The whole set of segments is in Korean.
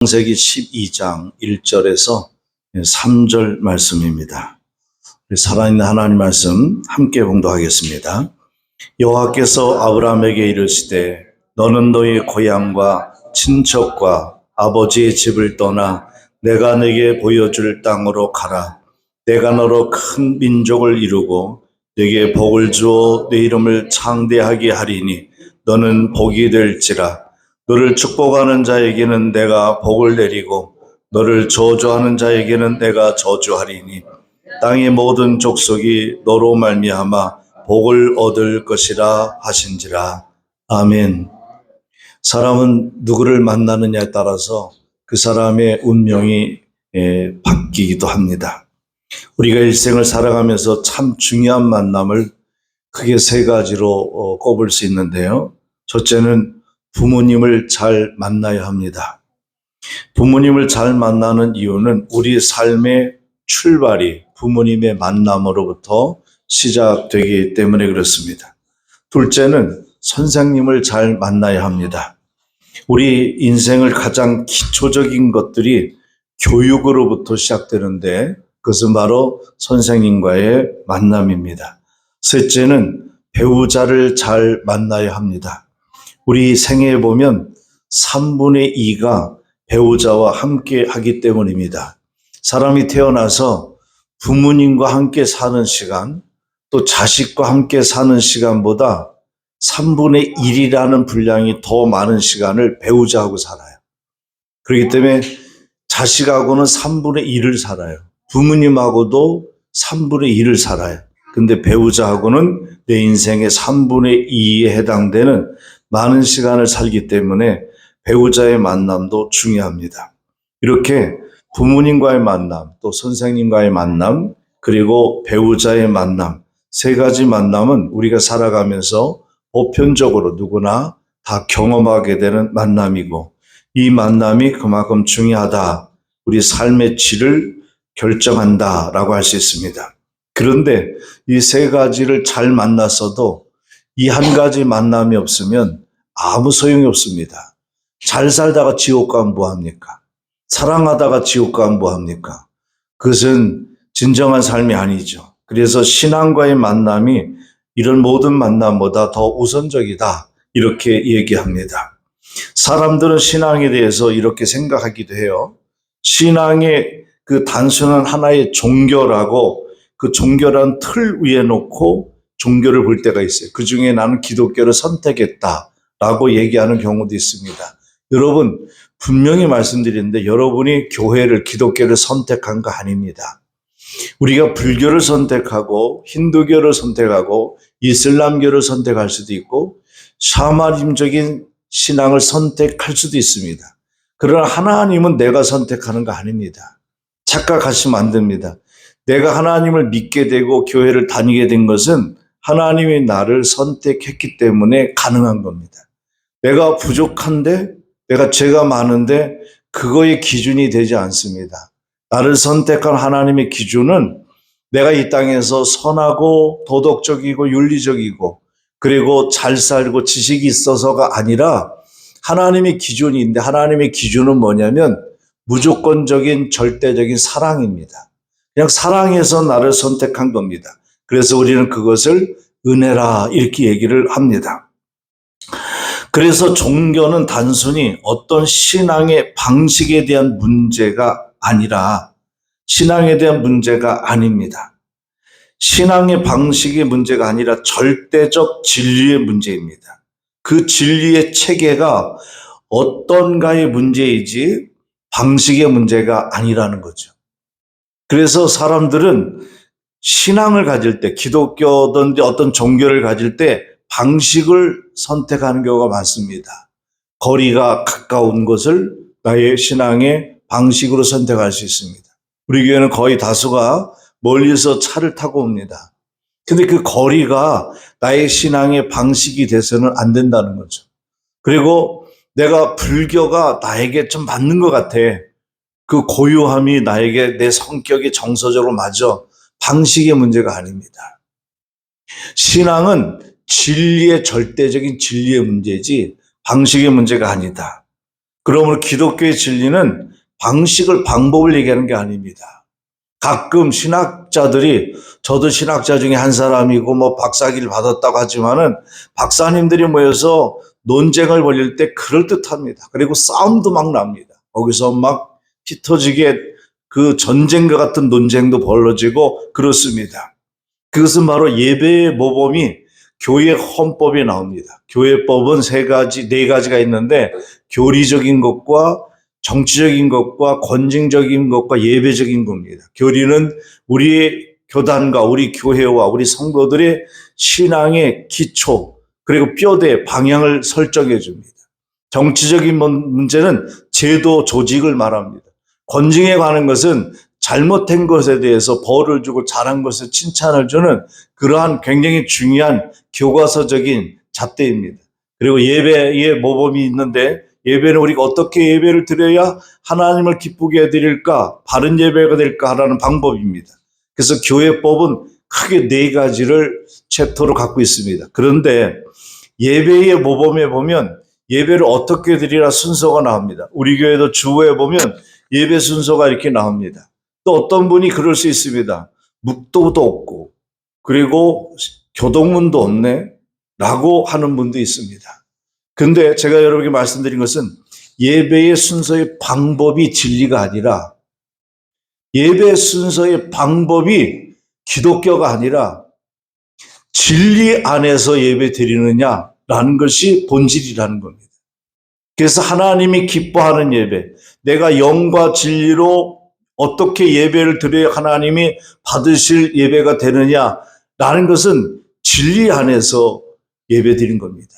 창세기 12장 1절에서 3절 말씀입니다. 살아있는 하나님 말씀 함께 봉독하겠습니다. 여호와께서 아브라함에게 이르시되 너는 너희 고향과 친척과 아버지의 집을 떠나 내가 네게 보여줄 땅으로 가라. 내가 너로 큰 민족을 이루고 네게 복을 주어 네 이름을 창대하게 하리니 너는 복이 될지라. 너를 축복하는 자에게는 내가 복을 내리고 너를 저주하는 자에게는 내가 저주하리니 땅의 모든 족속이 너로 말미암아 복을 얻을 것이라 하신지라. 아멘. 사람은 누구를 만나느냐에 따라서 그 사람의 운명이 바뀌기도 합니다. 우리가 일생을 살아가면서 참 중요한 만남을 크게 세 가지로 꼽을 수 있는데요. 첫째는 부모님을 잘 만나야 합니다. 부모님을 잘 만나는 이유는 우리 삶의 출발이 부모님의 만남으로부터 시작되기 때문에 그렇습니다. 둘째는 선생님을 잘 만나야 합니다. 우리 인생을 가장 기초적인 것들이 교육으로부터 시작되는데 그것은 바로 선생님과의 만남입니다. 셋째는 배우자를 잘 만나야 합니다. 우리 생애에 보면 3분의 2가 배우자와 함께 하기 때문입니다. 사람이 태어나서 부모님과 함께 사는 시간, 또 자식과 함께 사는 시간보다 3분의 1이라는 분량이 더 많은 시간을 배우자하고 살아요. 그렇기 때문에 자식하고는 3분의 1을 살아요. 부모님하고도 3분의 1을 살아요. 근데 배우자하고는 내 인생의 3분의 2에 해당되는 많은 시간을 살기 때문에 배우자의 만남도 중요합니다. 이렇게 부모님과의 만남, 또 선생님과의 만남, 그리고 배우자의 만남, 세 가지 만남은 우리가 살아가면서 보편적으로 누구나 다 경험하게 되는 만남이고 이 만남이 그만큼 중요하다, 우리 삶의 질을 결정한다라고 할 수 있습니다. 그런데 이 세 가지를 잘 만났어도 이 한 가지 만남이 없으면 아무 소용이 없습니다. 잘 살다가 지옥 가면 뭐합니까? 사랑하다가 지옥 가면 뭐합니까? 그것은 진정한 삶이 아니죠. 그래서 신앙과의 만남이 이런 모든 만남보다 더 우선적이다, 이렇게 얘기합니다. 사람들은 신앙에 대해서 이렇게 생각하기도 해요. 신앙의 그 단순한 하나의 종교라고 그 종교란 틀 위에 놓고 종교를 볼 때가 있어요. 그 중에 나는 기독교를 선택했다라고 얘기하는 경우도 있습니다. 여러분, 분명히 말씀드리는데 여러분이 교회를, 기독교를 선택한 거 아닙니다. 우리가 불교를 선택하고 힌두교를 선택하고 이슬람교를 선택할 수도 있고 샤머니즘적인 신앙을 선택할 수도 있습니다. 그러나 하나님은 내가 선택하는 거 아닙니다. 착각하시면 안 됩니다. 내가 하나님을 믿게 되고 교회를 다니게 된 것은 하나님이 나를 선택했기 때문에 가능한 겁니다. 내가 부족한데, 내가 죄가 많은데 그거의 기준이 되지 않습니다. 나를 선택한 하나님의 기준은 내가 이 땅에서 선하고 도덕적이고 윤리적이고 그리고 잘 살고 지식이 있어서가 아니라 하나님의 기준이 있는데, 하나님의 기준은 뭐냐면 무조건적인 절대적인 사랑입니다. 그냥 사랑해서 나를 선택한 겁니다. 그래서 우리는 그것을 은혜라 이렇게 얘기를 합니다. 그래서 종교는 단순히 어떤 신앙의 방식에 대한 문제가 아니라 신앙에 대한 문제가 아닙니다. 신앙의 방식의 문제가 아니라 절대적 진리의 문제입니다. 그 진리의 체계가 어떤가의 문제이지 방식의 문제가 아니라는 거죠. 그래서 사람들은 신앙을 가질 때, 기독교든지 어떤 종교를 가질 때 방식을 선택하는 경우가 많습니다. 거리가 가까운 것을 나의 신앙의 방식으로 선택할 수 있습니다. 우리 교회는 거의 다수가 멀리서 차를 타고 옵니다. 근데 그 거리가 나의 신앙의 방식이 돼서는 안 된다는 거죠. 그리고 내가 불교가 나에게 좀 맞는 것 같아. 그 고요함이 나에게 내 성격이 정서적으로 맞아. 방식의 문제가 아닙니다. 신앙은 진리의 절대적인 진리의 문제지 방식의 문제가 아니다. 그러므로 기독교의 진리는 방법을 얘기하는 게 아닙니다. 가끔 신학자들이, 저도 신학자 중에 한 사람이고 뭐 박사학위를 받았다고 하지만은 박사님들이 모여서 논쟁을 벌일 때 그럴듯합니다. 그리고 싸움도 막 납니다. 거기서 막 피 터지게 그 전쟁과 같은 논쟁도 벌어지고 그렇습니다. 그것은 바로 예배의 모범이 교회 헌법에 나옵니다. 교회법은 네 가지가 있는데 교리적인 것과 정치적인 것과 권징적인 것과 예배적인 겁니다. 교리는 우리 교단과 우리 교회와 우리 성도들의 신앙의 기초 그리고 뼈대 방향을 설정해 줍니다. 정치적인 문제는 제도 조직을 말합니다. 권징에 관한 것은 잘못된 것에 대해서 벌을 주고 잘한 것에 칭찬을 주는 그러한 굉장히 중요한 교과서적인 잣대입니다. 그리고 예배의 모범이 있는데 예배는 우리가 어떻게 예배를 드려야 하나님을 기쁘게 해드릴까, 바른 예배가 될까 하라는 방법입니다. 그래서 교회법은 크게 네 가지를 챕터로 갖고 있습니다. 그런데 예배의 모범에 보면 예배를 어떻게 드리라 순서가 나옵니다. 우리 교회도 주보에 보면 예배 순서가 이렇게 나옵니다. 또 어떤 분이 그럴 수 있습니다. 묵도도 없고 그리고 교동문도 없네 라고 하는 분도 있습니다. 근데 제가 여러분에게 말씀드린 것은 예배의 순서의 방법이 진리가 아니라 예배 순서의 방법이 기독교가 아니라 진리 안에서 예배 드리느냐라는 것이 본질이라는 겁니다. 그래서 하나님이 기뻐하는 예배, 내가 영과 진리로 어떻게 예배를 드려야 하나님이 받으실 예배가 되느냐라는 것은 진리 안에서 예배 드린 겁니다.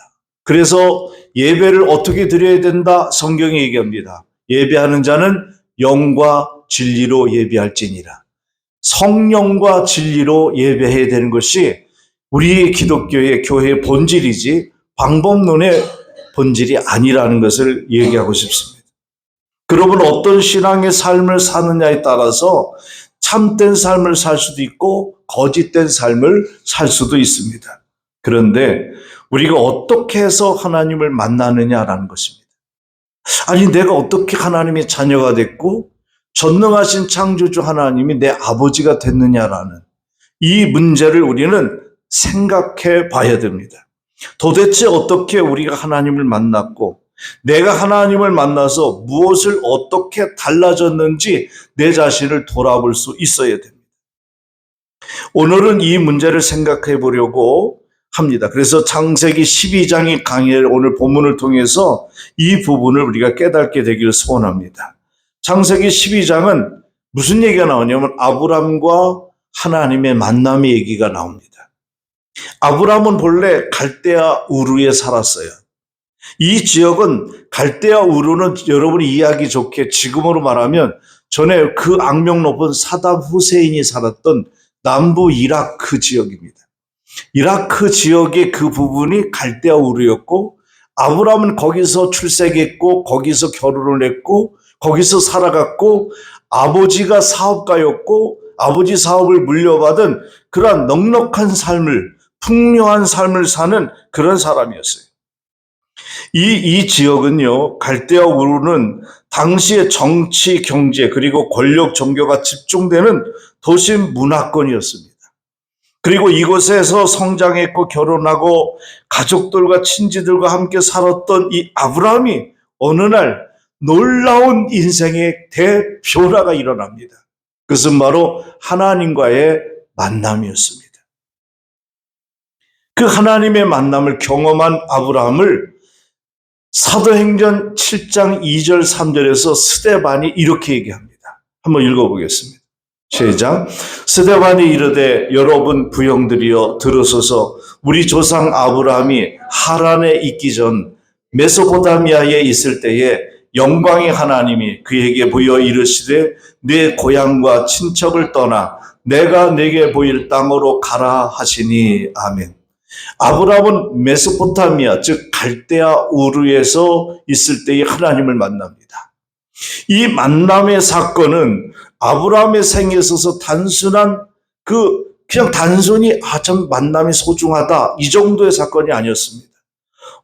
그래서 예배를 어떻게 드려야 된다? 성경이 얘기합니다. 예배하는 자는 영과 진리로 예배할지니라. 성령과 진리로 예배해야 되는 것이 우리 기독교의 교회의 본질이지 방법론의 본질이 아니라는 것을 얘기하고 싶습니다. 그러면 어떤 신앙의 삶을 사느냐에 따라서 참된 삶을 살 수도 있고 거짓된 삶을 살 수도 있습니다. 그런데 우리가 어떻게 해서 하나님을 만나느냐라는 것입니다. 아니, 내가 어떻게 하나님의 자녀가 됐고 전능하신 창조주 하나님이 내 아버지가 됐느냐라는 이 문제를 우리는 생각해 봐야 됩니다. 도대체 어떻게 우리가 하나님을 만났고 내가 하나님을 만나서 무엇을 어떻게 달라졌는지 내 자신을 돌아볼 수 있어야 됩니다. 오늘은 이 문제를 생각해 보려고 합니다. 그래서 창세기 12장의 강의를 오늘 본문을 통해서 이 부분을 우리가 깨닫게 되기를 소원합니다. 창세기 12장은 무슨 얘기가 나오냐면 아브람과 하나님의 만남의 얘기가 나옵니다. 아브람은 본래 갈대아 우르에 살았어요. 이 지역은 갈대아 우르는 여러분이 이해하기 좋게 지금으로 말하면 전에 그 악명 높은 사담 후세인이 살았던 남부 이라크 지역입니다. 이라크 지역의 그 부분이 갈대아 우르였고 아브람은 거기서 출생했고 거기서 결혼을 했고 거기서 살아갔고 아버지가 사업가였고 아버지 사업을 물려받은 그러한 넉넉한 삶을 풍요한 삶을 사는 그런 사람이었어요. 이 지역은요, 갈대아 우르는 당시의 정치, 경제, 그리고 권력, 종교가 집중되는 도심 문화권이었습니다. 그리고 이곳에서 성장했고 결혼하고 가족들과 친지들과 함께 살았던 이 아브라함이 어느 날 놀라운 인생의 대변화가 일어납니다. 그것은 바로 하나님과의 만남이었습니다. 그 하나님의 만남을 경험한 아브라함을 사도행전 7장 2절 3절에서 스데반이 이렇게 얘기합니다. 한번 읽어보겠습니다. 시작. 스데반이 이르되 여러분 부형들이여 들으소서. 우리 조상 아브라함이 하란에 있기 전 메소포타미아에 있을 때에 영광의 하나님이 그에게 보여 이르시되 내 고향과 친척을 떠나 내가 내게 보일 땅으로 가라 하시니. 아멘. 아브라함은 메소포타미아 즉 갈대아 우르에서 있을 때에 하나님을 만납니다. 이 만남의 사건은 아브라함의 생에 있어서 단순한 그냥 단순히 참 만남이 소중하다 이 정도의 사건이 아니었습니다.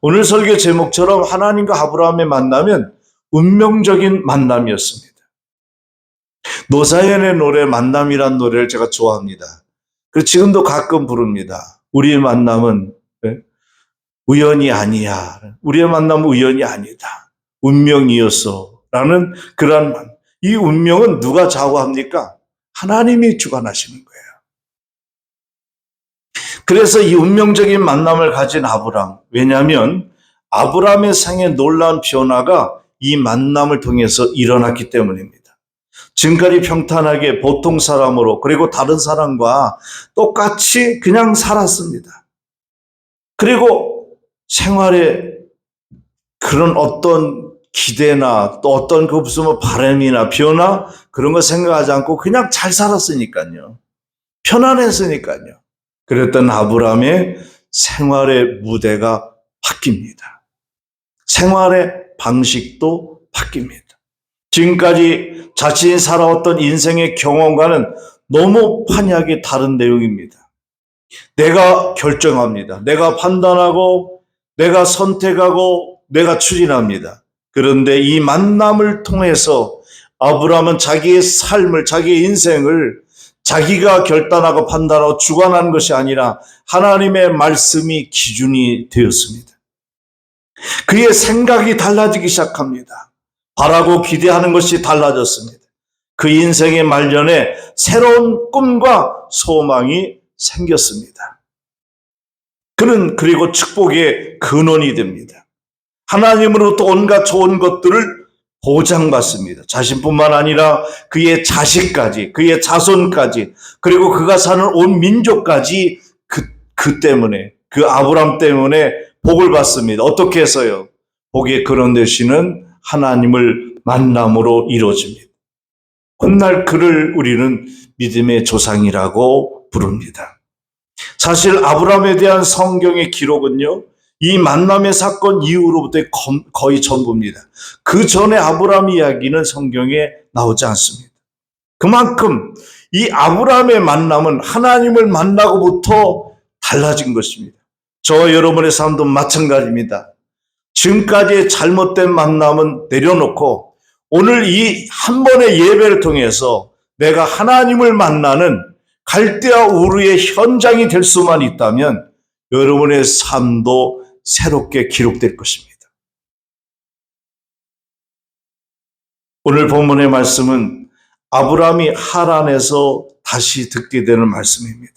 오늘 설교 제목처럼 하나님과 아브라함의 만남은 운명적인 만남이었습니다. 노사연의 노래 만남이란 노래를 제가 좋아합니다. 그리고 지금도 가끔 부릅니다. 우리의 만남은 우연이 아니야. 우리의 만남은 우연이 아니다. 운명이었어. 라는 그러한 말. 이 운명은 누가 좌우합니까? 하나님이 주관하시는 거예요. 그래서 이 운명적인 만남을 가진 아브람. 왜냐하면 아브람의 생에 놀라운 변화가 이 만남을 통해서 일어났기 때문입니다. 지금까지 평탄하게 보통 사람으로 그리고 다른 사람과 똑같이 그냥 살았습니다. 그리고 생활에 그런 어떤 기대나 또 어떤 그 무슨 바람이나 변화 그런 거 생각하지 않고 그냥 잘 살았으니까요. 편안했으니까요. 그랬던 아브람의 생활의 무대가 바뀝니다. 생활의 방식도 바뀝니다. 지금까지 자신이 살아왔던 인생의 경험과는 너무 판이하게 다른 내용입니다. 내가 결정합니다. 내가 판단하고 내가 선택하고 내가 추진합니다. 그런데 이 만남을 통해서 아브람은 자기의 삶을, 자기의 인생을 자기가 결단하고 판단하고 주관하는 것이 아니라 하나님의 말씀이 기준이 되었습니다. 그의 생각이 달라지기 시작합니다. 바라고 기대하는 것이 달라졌습니다. 그 인생의 말년에 새로운 꿈과 소망이 생겼습니다. 그는 그리고 축복의 근원이 됩니다. 하나님으로부터 온갖 좋은 것들을 보장받습니다. 자신뿐만 아니라 그의 자식까지, 그의 자손까지, 그리고 그가 사는 온 민족까지 그 때문에, 그 아브람 때문에 복을 받습니다. 어떻게 해서요? 복의 근원 되시는 하나님을 만남으로 이루어집니다. 훗날 그를 우리는 믿음의 조상이라고 부릅니다. 사실 아브람에 대한 성경의 기록은요, 이 만남의 사건 이후로부터 거의 전부입니다. 그 전에 아브람 이야기는 성경에 나오지 않습니다. 그만큼 이 아브람의 만남은 하나님을 만나고부터 달라진 것입니다. 저와 여러분의 삶도 마찬가지입니다. 지금까지의 잘못된 만남은 내려놓고 오늘 이 한 번의 예배를 통해서 내가 하나님을 만나는 갈대아 우르의 현장이 될 수만 있다면 여러분의 삶도 새롭게 기록될 것입니다. 오늘 본문의 말씀은 아브람이 하란에서 다시 듣게 되는 말씀입니다.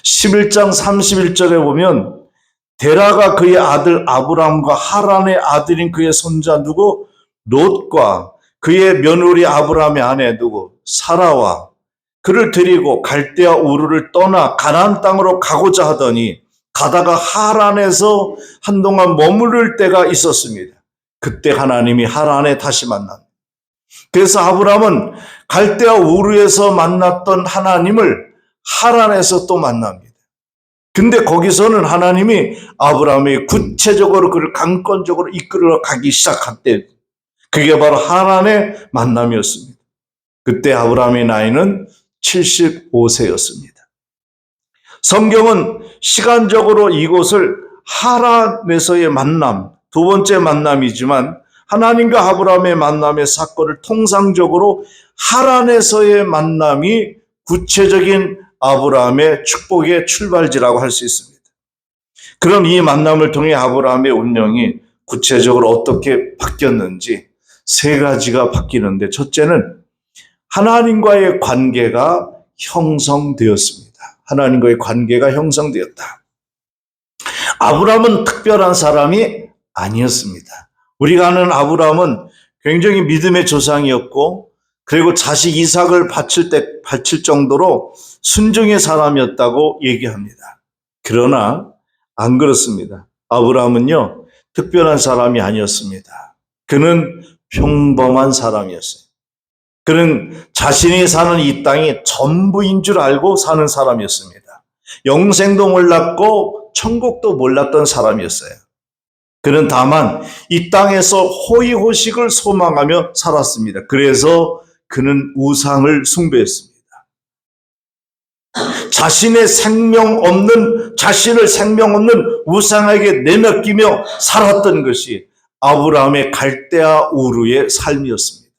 11장 31절에 보면 데라가 그의 아들 아브람과 하란의 아들인 그의 손자 누구? 롯과 그의 며느리 아브람의 아내 누구? 사라와 그를 데리고 갈대아 우르를 떠나 가나안 땅으로 가고자 하더니 가다가 하란에서 한동안 머무를 때가 있었습니다. 그때 하나님이 하란에 다시 만납니다. 그래서 아브람은 갈대아 우르에서 만났던 하나님을 하란에서 또 만납니다. 근데 거기서는 하나님이 아브람이 구체적으로 그를 강권적으로 이끌어 가기 시작할 때 그게 바로 하란의 만남이었습니다. 그때 아브람의 나이는 75세였습니다. 성경은 시간적으로 이곳을 하란에서의 만남, 두 번째 만남이지만 하나님과 아브람의 만남의 사건을 통상적으로 하란에서의 만남이 구체적인 아브라함의 축복의 출발지라고 할 수 있습니다. 그럼 이 만남을 통해 아브라함의 운명이 구체적으로 어떻게 바뀌었는지 세 가지가 바뀌는데 첫째는 하나님과의 관계가 형성되었습니다. 하나님과의 관계가 형성되었다. 아브라함은 특별한 사람이 아니었습니다. 우리가 아는 아브라함은 굉장히 믿음의 조상이었고 그리고 자식 이삭을 바칠 정도로 순종의 사람이었다고 얘기합니다. 그러나 안 그렇습니다. 아브라함은요, 특별한 사람이 아니었습니다. 그는 평범한 사람이었어요. 그는 자신이 사는 이 땅이 전부인 줄 알고 사는 사람이었습니다. 영생도 몰랐고 천국도 몰랐던 사람이었어요. 그는 다만 이 땅에서 호의호식을 소망하며 살았습니다. 그래서 그는 우상을 숭배했습니다. 자신을 생명 없는 우상에게 내맡기며 살았던 것이 아브라함의 갈대아 우르의 삶이었습니다.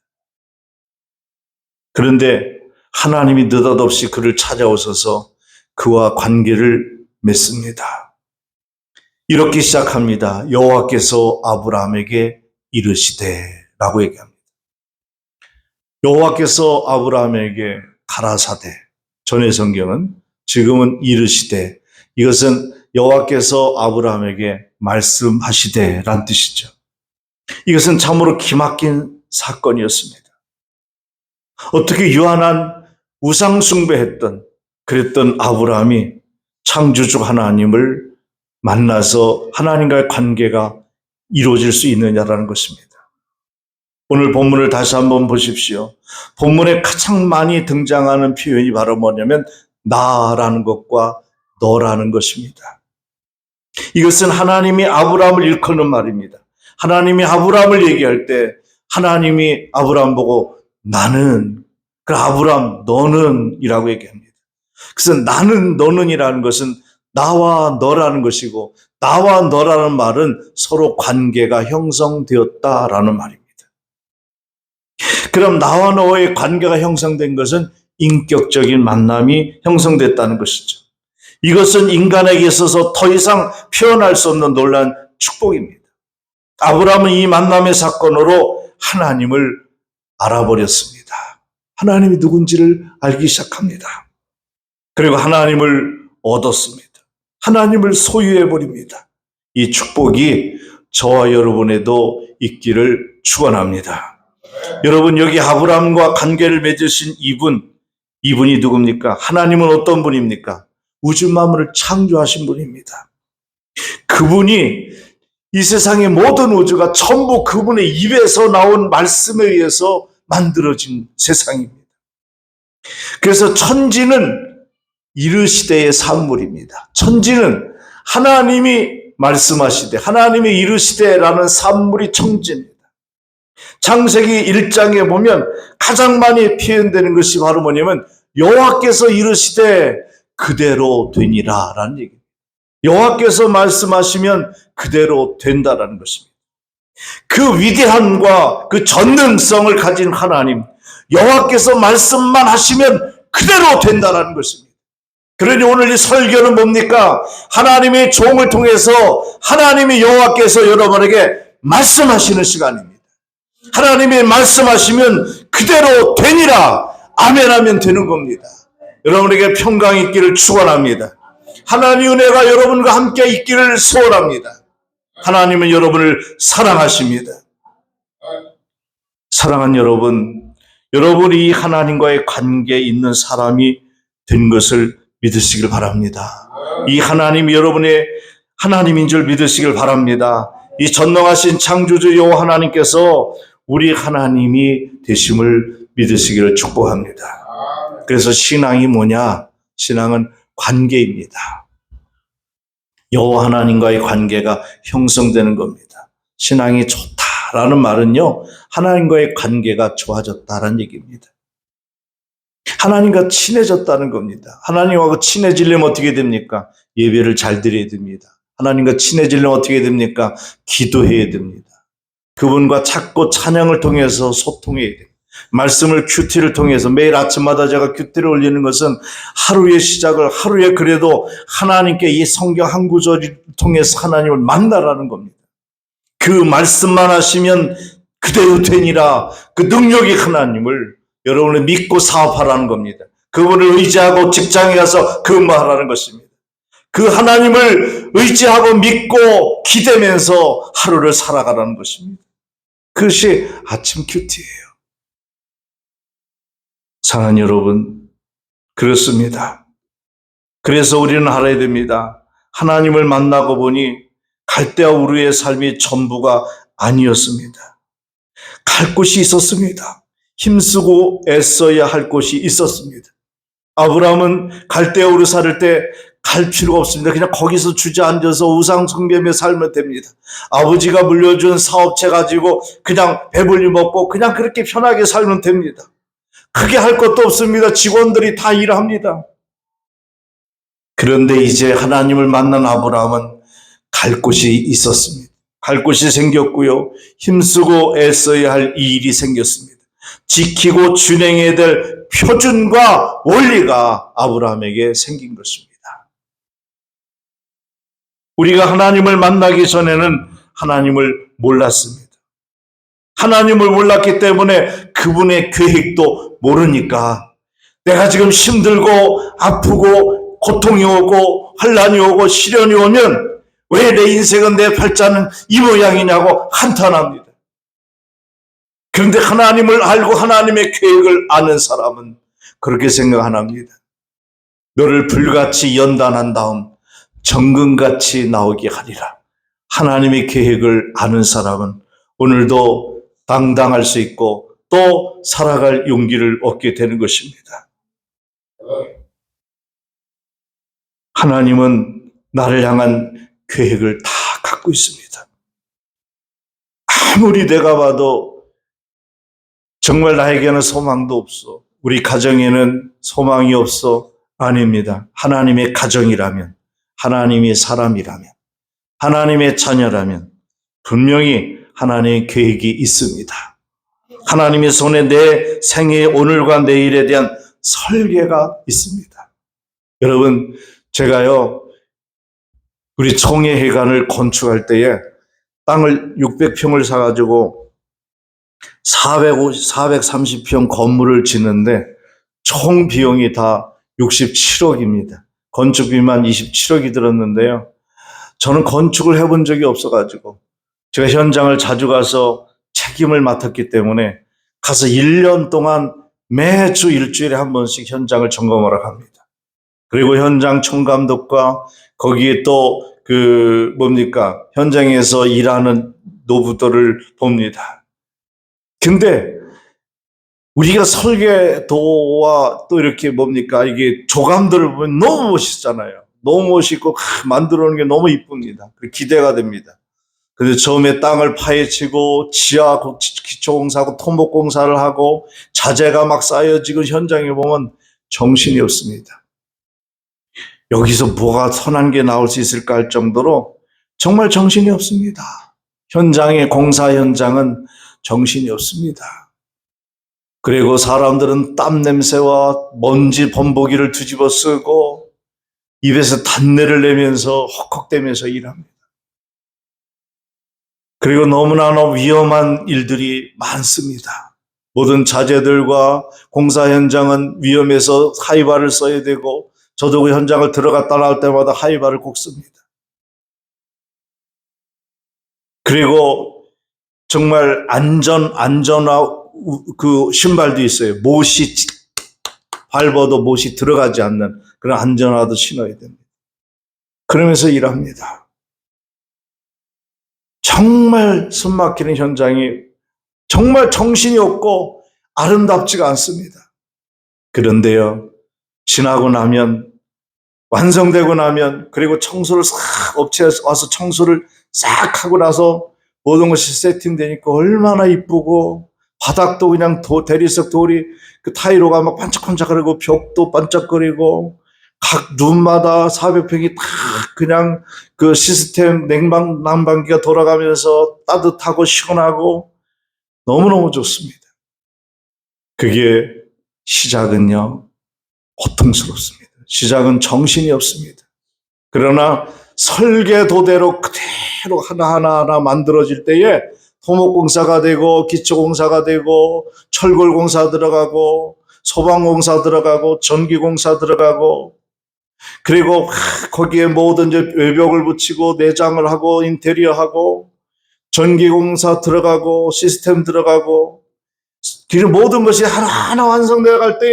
그런데 하나님이 느닷없이 그를 찾아오셔서 그와 관계를 맺습니다. 이렇게 시작합니다. 여호와께서 아브라함에게 이르시되라고 얘기합니다. 여호와께서 아브라함에게 가라사대, 전의 성경은 지금은 이르시되, 이것은 여호와께서 아브라함에게 말씀하시되란 뜻이죠. 이것은 참으로 기막힌 사건이었습니다. 어떻게 유한한 우상 숭배했던 그랬던 아브라함이 창조주 하나님을 만나서 하나님과의 관계가 이루어질 수 있느냐라는 것입니다. 오늘 본문을 다시 한번 보십시오. 본문에 가장 많이 등장하는 표현이 바로 뭐냐면 나라는 것과 너라는 것입니다. 이것은 하나님이 아브라함을 일컫는 말입니다. 하나님이 아브라함을 얘기할 때 하나님이 아브라함 보고 나는, 그래 아브라함 너는 이라고 얘기합니다. 그래서 나는 너는 이라는 것은 나와 너라는 것이고, 나와 너라는 말은 서로 관계가 형성되었다라는 말입니다. 그럼 나와 너의 관계가 형성된 것은 인격적인 만남이 형성됐다는 것이죠. 이것은 인간에게 있어서 더 이상 표현할 수 없는 놀라운 축복입니다. 아브라함은 이 만남의 사건으로 하나님을 알아버렸습니다. 하나님이 누군지를 알기 시작합니다. 그리고 하나님을 얻었습니다. 하나님을 소유해버립니다. 이 축복이 저와 여러분에도 있기를 축원합니다. 여러분, 여기 아브라함과 관계를 맺으신 이분이 누굽니까? 하나님은 어떤 분입니까? 우주 만물을 창조하신 분입니다. 그분이 이 세상의 모든 우주가 전부 그분의 입에서 나온 말씀에 의해서 만들어진 세상입니다. 그래서 천지는 이르시되의 산물입니다. 천지는 하나님이 말씀하시되, 하나님이 이르시되라는 산물이 천지입니다. 창세기 1장에 보면 가장 많이 표현되는 것이 바로 뭐냐면 여호와께서 이르시되 그대로 되니라 라는 얘기입니다. 여호와께서 말씀하시면 그대로 된다라는 것입니다. 그 위대함과 그 전능성을 가진 하나님, 여호와께서 말씀만 하시면 그대로 된다라는 것입니다. 그러니 오늘 이 설교는 뭡니까? 하나님의 종을 통해서 하나님의 여호와께서 여러분에게 말씀하시는 시간입니다. 하나님이 말씀하시면 그대로 되니라 아멘하면 되는 겁니다. 여러분에게 평강이 있기를 축원합니다. 하나님의 은혜가 여러분과 함께 있기를 소원합니다. 하나님은 여러분을 사랑하십니다. 사랑하는 여러분, 여러분이 하나님과의 관계에 있는 사람이 된 것을 믿으시길 바랍니다. 이 하나님이 여러분의 하나님인 줄 믿으시길 바랍니다. 이 전능하신 창조주 여호와 하나님께서 우리 하나님이 되심을 믿으시기를 축복합니다. 그래서 신앙이 뭐냐? 신앙은 관계입니다. 여호와 하나님과의 관계가 형성되는 겁니다. 신앙이 좋다라는 말은요, 하나님과의 관계가 좋아졌다라는 얘기입니다. 하나님과 친해졌다는 겁니다. 하나님하고 친해지려면 어떻게 됩니까? 예배를 잘 드려야 됩니다. 하나님과 친해지려면 어떻게 됩니까? 기도해야 됩니다. 그분과 찾고 찬양을 통해서 소통해야 됩니다. 말씀을 큐티를 통해서 매일 아침마다 제가 큐티를 올리는 것은 하루의 시작을 하루에 그래도 하나님께 이 성경 한 구절을 통해서 하나님을 만나라는 겁니다. 그 말씀만 하시면 그대로 되니라. 그 능력이 하나님을 여러분을 믿고 사업하라는 겁니다. 그분을 의지하고 직장에 가서 근무하라는 것입니다. 그 하나님을 의지하고 믿고 기대면서 하루를 살아가라는 것입니다. 그것이 아침 큐티예요. 사랑하는 여러분, 그렇습니다. 그래서 우리는 알아야 됩니다. 하나님을 만나고 보니 갈대아 우르의 삶이 전부가 아니었습니다. 갈 곳이 있었습니다. 힘쓰고 애써야 할 곳이 있었습니다. 아브라함은 갈대아 우르 살을 때 갈 필요가 없습니다. 그냥 거기서 주저앉아서 우상 숭배며 살면 됩니다. 아버지가 물려준 사업체 가지고 그냥 배불리 먹고 그냥 그렇게 편하게 살면 됩니다. 크게 할 것도 없습니다. 직원들이 다 일합니다. 그런데 이제 하나님을 만난 아브라함은 갈 곳이 있었습니다. 갈 곳이 생겼고요. 힘쓰고 애써야 할 일이 생겼습니다. 지키고 준행해야 될 표준과 원리가 아브라함에게 생긴 것입니다. 우리가 하나님을 만나기 전에는 하나님을 몰랐습니다. 하나님을 몰랐기 때문에 그분의 계획도 모르니까 내가 지금 힘들고 아프고 고통이 오고 환난이 오고 시련이 오면 왜 내 인생은 내 팔자는 이 모양이냐고 한탄합니다. 그런데 하나님을 알고 하나님의 계획을 아는 사람은 그렇게 생각 안 합니다. 너를 불같이 연단한 다음 정금같이 나오게 하리라. 하나님의 계획을 아는 사람은 오늘도 당당할 수 있고 또 살아갈 용기를 얻게 되는 것입니다. 하나님은 나를 향한 계획을 다 갖고 있습니다. 아무리 내가 봐도 정말 나에게는 소망도 없어. 우리 가정에는 소망이 없어. 아닙니다. 하나님의 가정이라면, 하나님의 사람이라면, 하나님의 자녀라면 분명히 하나님의 계획이 있습니다. 하나님의 손에 내 생애의 오늘과 내일에 대한 설계가 있습니다. 여러분, 제가요, 우리 총회회관을 건축할 때에 땅을 600평을 사가지고 430평 건물을 짓는데 총 비용이 다 67억입니다. 건축비만 27억이 들었는데요. 저는 건축을 해본 적이 없어가지고 제가 현장을 자주 가서 책임을 맡았기 때문에 가서 1년 동안 매주 일주일에 한 번씩 현장을 점검하러 갑니다. 그리고 현장 총감독과 거기에 또 현장에서 일하는 노부들을 봅니다. 근데 우리가 설계도와 또 이렇게 이게 조감들을 보면 너무 멋있잖아요. 너무 멋있고 만들어 놓은 게 너무 이쁩니다. 기대가 됩니다. 근데 처음에 땅을 파헤치고 지하 기초공사하고 토목공사를 하고 자재가 막 쌓여지고 현장에 보면 정신이 없습니다. 여기서 뭐가 선한 게 나올 수 있을까 할 정도로 정말 정신이 없습니다. 공사 현장은 정신이 없습니다. 그리고 사람들은 땀 냄새와 먼지 범벅이를 뒤집어 쓰고 입에서 단내를 내면서 헉헉대면서 일합니다. 그리고 너무나 위험한 일들이 많습니다. 모든 자재들과 공사 현장은 위험해서 하이바를 써야 되고 저도 그 현장을 들어갔다 나올 때마다 하이바를 꼭 씁니다. 그리고 정말 안전화 신발도 있어요. 못이 밟아도 못이 들어가지 않는 그런 안전화도 신어야 됩니다. 그러면서 일합니다. 정말 숨막히는 현장이 정말 정신이 없고 아름답지가 않습니다. 그런데요, 지나고 나면, 완성되고 나면, 그리고 청소를 업체에 와서 청소를 싹 하고 나서 모든 것이 세팅되니까 얼마나 이쁘고, 바닥도 그냥 대리석 돌이 타일로가 막 반짝반짝거리고, 벽도 반짝거리고, 각 룸마다 400평이 다 그냥 시스템 난방기가 돌아가면서 따뜻하고 시원하고 너무너무 좋습니다. 그게 시작은요, 고통스럽습니다. 시작은 정신이 없습니다. 그러나 설계도대로 그대로 하나하나 만들어질 때에 토목공사가 되고 기초공사가 되고 철골공사 들어가고 소방공사 들어가고 전기공사 들어가고 그리고 거기에 모든 외벽을 붙이고 내장을 하고 인테리어하고 전기공사 들어가고 시스템 들어가고 그리고 모든 것이 하나하나 완성되어 갈 때에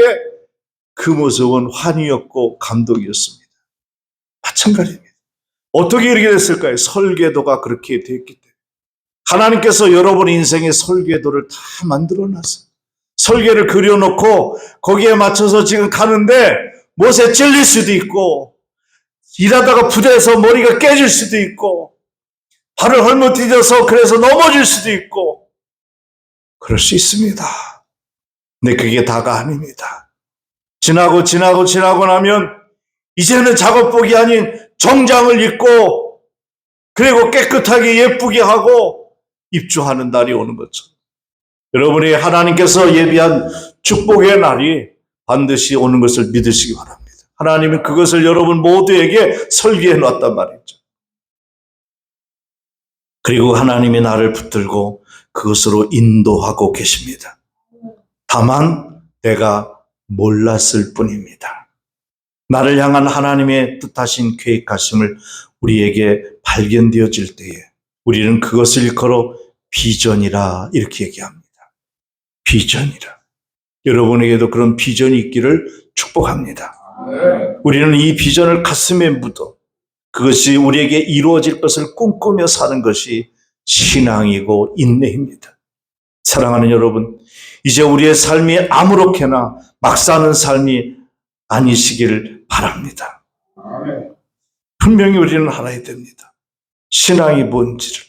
그 모습은 환희였고 감동이었습니다. 마찬가지입니다. 어떻게 이렇게 됐을까요? 설계도가 그렇게 됐기 때문에. 하나님께서 여러분 인생의 설계도를 다 만들어놨어요. 설계를 그려놓고 거기에 맞춰서 지금 가는데 못에 찔릴 수도 있고 일하다가 부대에서 머리가 깨질 수도 있고 발을 헐벗어서 그래서 넘어질 수도 있고 그럴 수 있습니다. 근데 그게 다가 아닙니다. 지나고 나면 이제는 작업복이 아닌 정장을 입고 그리고 깨끗하게 예쁘게 하고 입주하는 날이 오는 거죠. 여러분이 하나님께서 예비한 축복의 날이 반드시 오는 것을 믿으시기 바랍니다. 하나님은 그것을 여러분 모두에게 설계해 놨단 말이죠. 그리고 하나님이 나를 붙들고 그것으로 인도하고 계십니다. 다만 내가 몰랐을 뿐입니다. 나를 향한 하나님의 뜻하신 계획하심을 우리에게 발견되어질 때에 우리는 그것을 일컬어 비전이라 이렇게 얘기합니다. 비전이라. 여러분에게도 그런 비전이 있기를 축복합니다. 우리는 이 비전을 가슴에 묻어 그것이 우리에게 이루어질 것을 꿈꾸며 사는 것이 신앙이고 인내입니다. 사랑하는 여러분, 이제 우리의 삶이 아무렇게나 막 사는 삶이 아니시기를 바랍니다. 분명히 우리는 알아야 됩니다. 신앙이 뭔지를.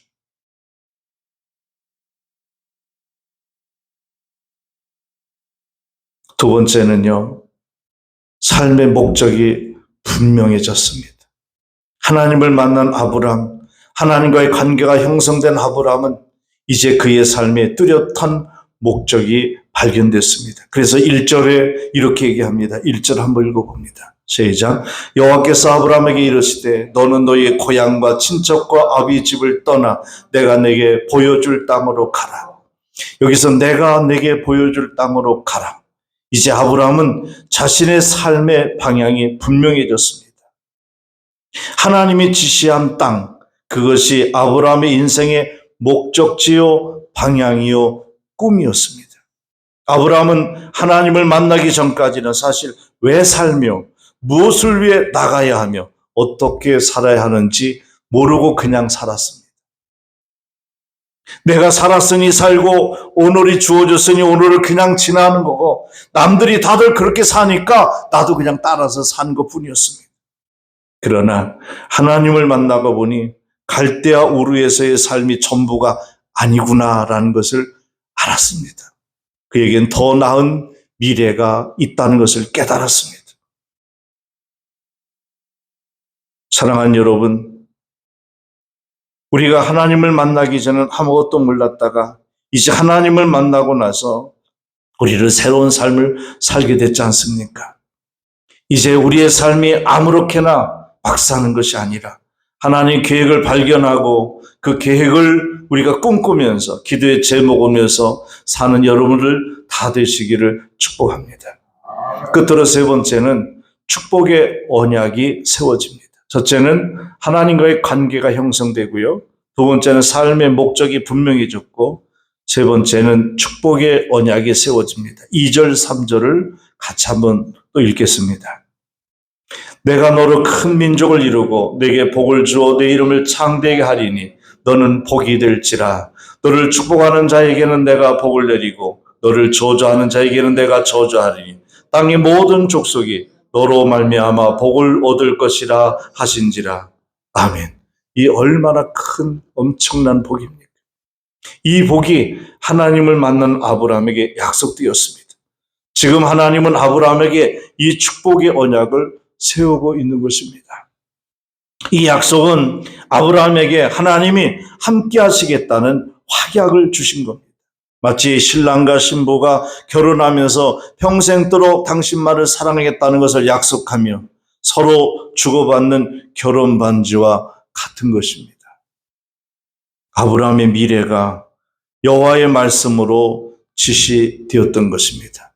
두 번째는요, 삶의 목적이 분명해졌습니다. 하나님을 만난 아브람, 하나님과의 관계가 형성된 아브람은 이제 그의 삶에 뚜렷한 목적이 발견됐습니다. 그래서 1절에 이렇게 얘기합니다. 1절 한번 읽어봅니다. 시작. 여호와께서 아브람에게 이르시되 너는 너의 고향과 친척과 아비 집을 떠나 내가 내게 보여줄 땅으로 가라. 여기서 내가 내게 보여줄 땅으로 가라. 이제 아브람은 자신의 삶의 방향이 분명해졌습니다. 하나님이 지시한 땅, 그것이 아브라함의 인생의 목적지요, 방향이요, 꿈이었습니다. 아브라함은 하나님을 만나기 전까지는 사실 왜 살며 무엇을 위해 나가야 하며 어떻게 살아야 하는지 모르고 그냥 살았습니다. 내가 살았으니 살고 오늘이 주어졌으니 오늘을 그냥 지나는 거고 남들이 다들 그렇게 사니까 나도 그냥 따라서 산 것뿐이었습니다. 그러나 하나님을 만나고 보니 갈대아 우르에서의 삶이 전부가 아니구나라는 것을 알았습니다. 그에겐 더 나은 미래가 있다는 것을 깨달았습니다. 사랑하는 여러분, 우리가 하나님을 만나기 전엔 아무것도 몰랐다가 이제 하나님을 만나고 나서 우리를 새로운 삶을 살게 됐지 않습니까? 이제 우리의 삶이 아무렇게나 막 사는 것이 아니라 하나님의 계획을 발견하고 그 계획을 우리가 꿈꾸면서 기도의 제목이면서 사는 여러분들 다 되시기를 축복합니다. 끝으로 세 번째는 축복의 언약이 세워집니다. 첫째는 하나님과의 관계가 형성되고요. 두 번째는 삶의 목적이 분명해졌고 세 번째는 축복의 언약이 세워집니다. 2절, 3절을 같이 한번 또 읽겠습니다. 내가 너로 큰 민족을 이루고 내게 복을 주어 내 이름을 창대하게 하리니 너는 복이 될지라. 너를 축복하는 자에게는 내가 복을 내리고 너를 저주하는 자에게는 내가 저주하리니 땅의 모든 족속이 너로 말미암아 복을 얻을 것이라 하신지라. 아멘. 이 얼마나 큰 엄청난 복입니까? 이 복이 하나님을 만난 아브라함에게 약속되었습니다. 지금 하나님은 아브라함에게 이 축복의 언약을 세우고 있는 것입니다. 이 약속은 아브라함에게 하나님이 함께 하시겠다는 확약을 주신 겁니다. 마치 신랑과 신부가 결혼하면서 평생도록 당신만을 사랑하겠다는 것을 약속하며 서로 주고받는 결혼 반지와 같은 것입니다. 아브라함의 미래가 여호와의 말씀으로 지시되었던 것입니다.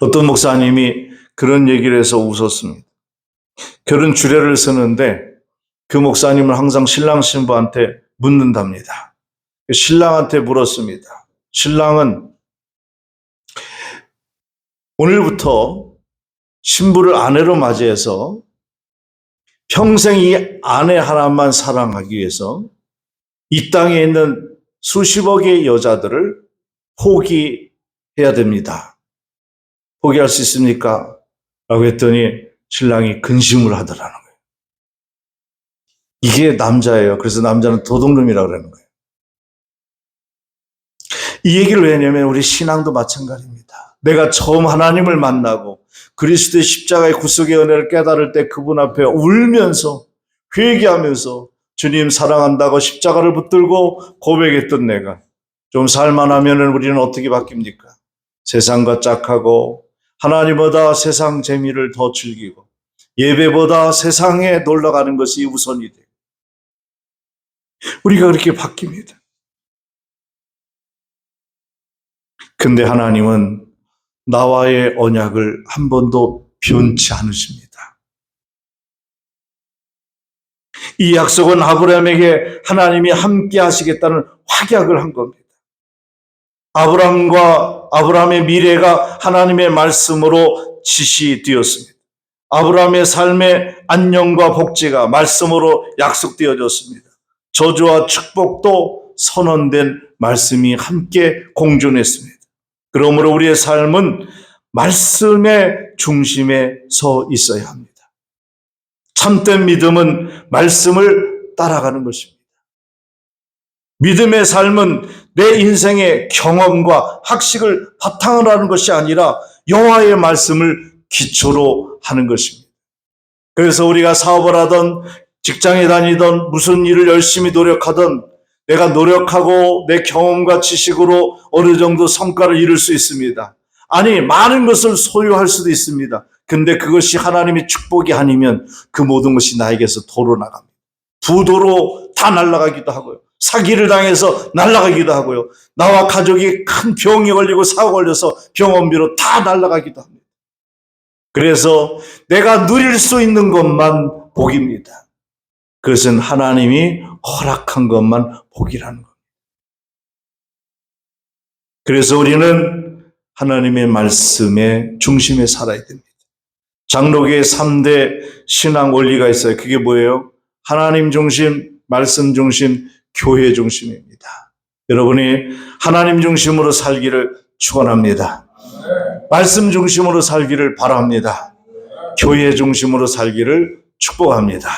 어떤 목사님이 그런 얘기를 해서 웃었습니다. 결혼 주례를 쓰는데 그 목사님은 항상 신랑 신부한테 묻는답니다. 신랑한테 물었습니다. 신랑은 오늘부터 신부를 아내로 맞이해서 평생 이 아내 하나만 사랑하기 위해서 이 땅에 있는 수십억의 여자들을 포기해야 됩니다. 포기할 수 있습니까? 라고 했더니 신랑이 근심을 하더라는 거예요. 이게 남자예요. 그래서 남자는 도둑놈이라고 그러는 거예요. 이 얘기를 왜 했냐면 우리 신앙도 마찬가지입니다. 내가 처음 하나님을 만나고 그리스도의 십자가의 구속의 은혜를 깨달을 때 그분 앞에 울면서 회개하면서 주님 사랑한다고 십자가를 붙들고 고백했던 내가 좀 살만하면 우리는 어떻게 바뀝니까? 세상과 짝하고 하나님보다 세상 재미를 더 즐기고 예배보다 세상에 놀러가는 것이 우선이 돼요. 우리가 그렇게 바뀝니다. 근데 하나님은 나와의 언약을 한 번도 변치 않으십니다. 이 약속은 아브라함에게 하나님이 함께 하시겠다는 확약을 한 겁니다. 아브라함의 미래가 하나님의 말씀으로 지시되었습니다. 아브라함의 삶의 안녕과 복지가 말씀으로 약속되어졌습니다. 저주와 축복도 선언된 말씀이 함께 공존했습니다. 그러므로 우리의 삶은 말씀의 중심에 서 있어야 합니다. 참된 믿음은 말씀을 따라가는 것입니다. 믿음의 삶은 내 인생의 경험과 학식을 바탕으로 하는 것이 아니라 여호와의 말씀을 기초로 하는 것입니다. 그래서 우리가 사업을 하던 직장에 다니던 무슨 일을 열심히 노력하던 내가 노력하고 내 경험과 지식으로 어느 정도 성과를 이룰 수 있습니다. 아니, 많은 것을 소유할 수도 있습니다. 근데 그것이 하나님의 축복이 아니면 그 모든 것이 나에게서 도로 나갑니다. 부도로 다 날아가기도 하고요. 사기를 당해서 날아가기도 하고요. 나와 가족이 큰 병이 걸리고 사고 걸려서 병원비로 다 날아가기도 합니다. 그래서 내가 누릴 수 있는 것만 복입니다. 그것은 하나님이 허락한 것만 복이라는 겁니다. 그래서 우리는 하나님의 말씀의 중심에 살아야 됩니다. 장로교의 3대 신앙 원리가 있어요. 그게 뭐예요? 하나님 중심, 말씀 중심, 교회 중심입니다. 여러분이 하나님 중심으로 살기를 축원합니다. 말씀 중심으로 살기를 바랍니다. 교회 중심으로 살기를 축복합니다.